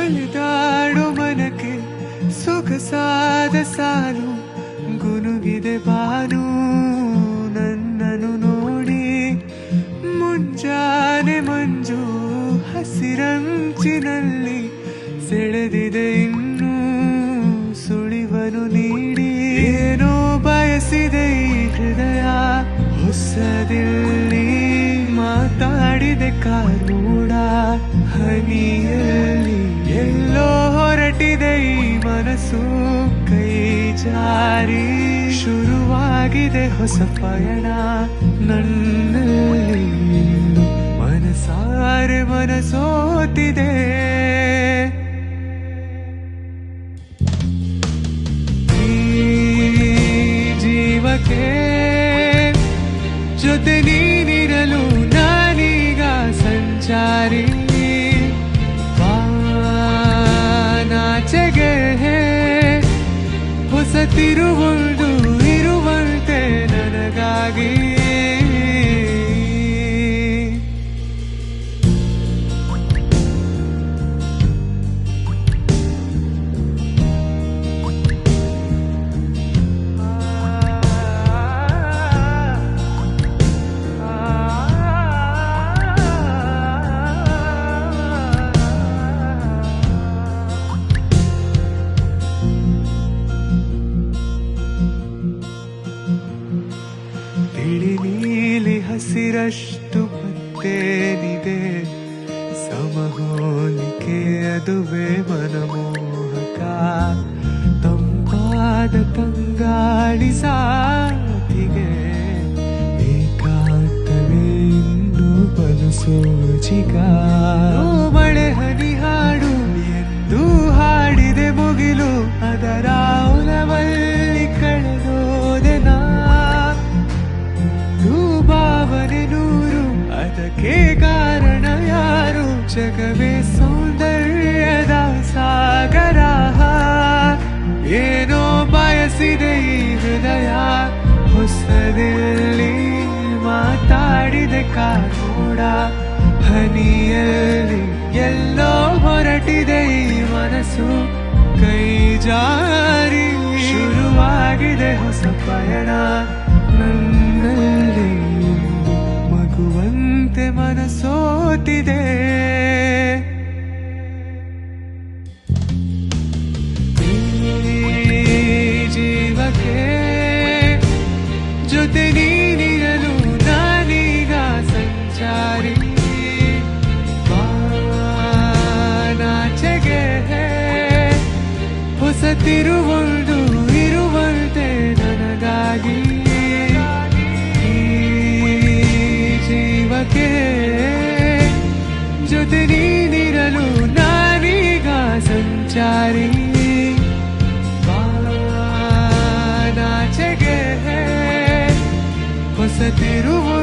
ಅಲೆದಾಡೋ ಮನಕ್ಕೆ ಸೊಗಸಾದ ಸಾಲು ಗುನುಗಿದೆ ಬಾನು ನನ್ನನ್ನು ನೋಡಿ ಮುಂಜಾನೆ ಮಂಜು ಹಸಿರಂಚಿನಲ್ಲಿ ಸೆಳೆದಿದೆ ಇನ್ನೂ ಸುಳಿವನು ನೀಡಿ ಏನೋ ಬಯಸಿದೆ ಈ ಹೃದಯ ಹೊಸದಿಲ್ಲಿ ಮಾತಾಡಿದೆ ಕಾರೂಡ ಹನಿಯಲ್ಲಿ ಎಲ್ಲೋ ಹೊರಟಿದೆ ಈ ಮನಸ್ಸು ಕೈ ಜಾರಿ ಶುರುವಾಗಿದೆ ಹೊಸ ಪಯಣ ನನ್ನಲ್ಲಿ ಮನಸಾರೆ ಮನಸೋತಿದೆ ಜೀವಕ್ಕೆ ಜೊತೆ ನೀನಿರಲು ನಾನೀಗ ಸಂಚಾರಿ ನಾಚೆಗೆ ಹೊಸ ತಿರುವೊಂದು ಇರುವಂತೆ ನನಗಾಗಿ ತಿಳಿ ನೀಲಿ ಹಸಿರಷ್ಟು ಮತ್ತೇನಿದೆ ಸಮಹೋಲಿಕೆ ಅದುವೇ ಮನಮೋಹಕ ತಂಪಾದ ತಂಗಾಳಿ ಸಾತಿಗೆ ಏಕಾಂತವೇ ಇನ್ನು ಬಲು ಸೋಜಿಗ ಮಳೆ ಹನಿ ಹಾಡು ಎಂದು ಹಾಡಿದೆ ಮುಗಿಲು ಅದರ ಉಲವಲ್ಲಿ ಕಳೆದೋದೆ ನಾ ಭಾವನೆ ನೂರು ಅದಕ್ಕೆ ಕಾರಣ ಯಾರು ಜಗವೇ ಸೌಂದರ್ಯದ ಸಾಗರ ಏನೋ ಬಯಸಿದೆ ಈ ಹೃದಯ ಹೊಸದಿಲ್ಲಿ ಮಾತಾಡಿದೆ ಕಾರೂಡ ಹನಿಯಲ್ಲಿ ಎಲ್ಲೋ ಹೊರಟಿದೆ ಈ ಮನಸ್ಸು ಕೈ ಜಾರಿ ಶುರುವಾಗಿದೆ ಹೊಸ ಪಯಣ ನನ್ನಲ್ಲಿ ಮಗುವಂತೆ ಮನಸೋತಿದೆ ಜೀವಕ್ಕೆ ಜೊತೆ ನೀನಿರಲು ನಾನೀಗ ಸಂಚಾರಿ ನಾಚೆಗೆ ಹೊಸ ತಿರುವೊಂದು ಇರುವಂತೆ ನನಗಾಗಿ ಜೀವಕ್ಕೆ ಜೊತೆ ನೀನಿರಲು ನಾನೀಗ ಸಂಚಾರಿ ನಾಚೆಗೆ ಹೊಸ ತಿರುವು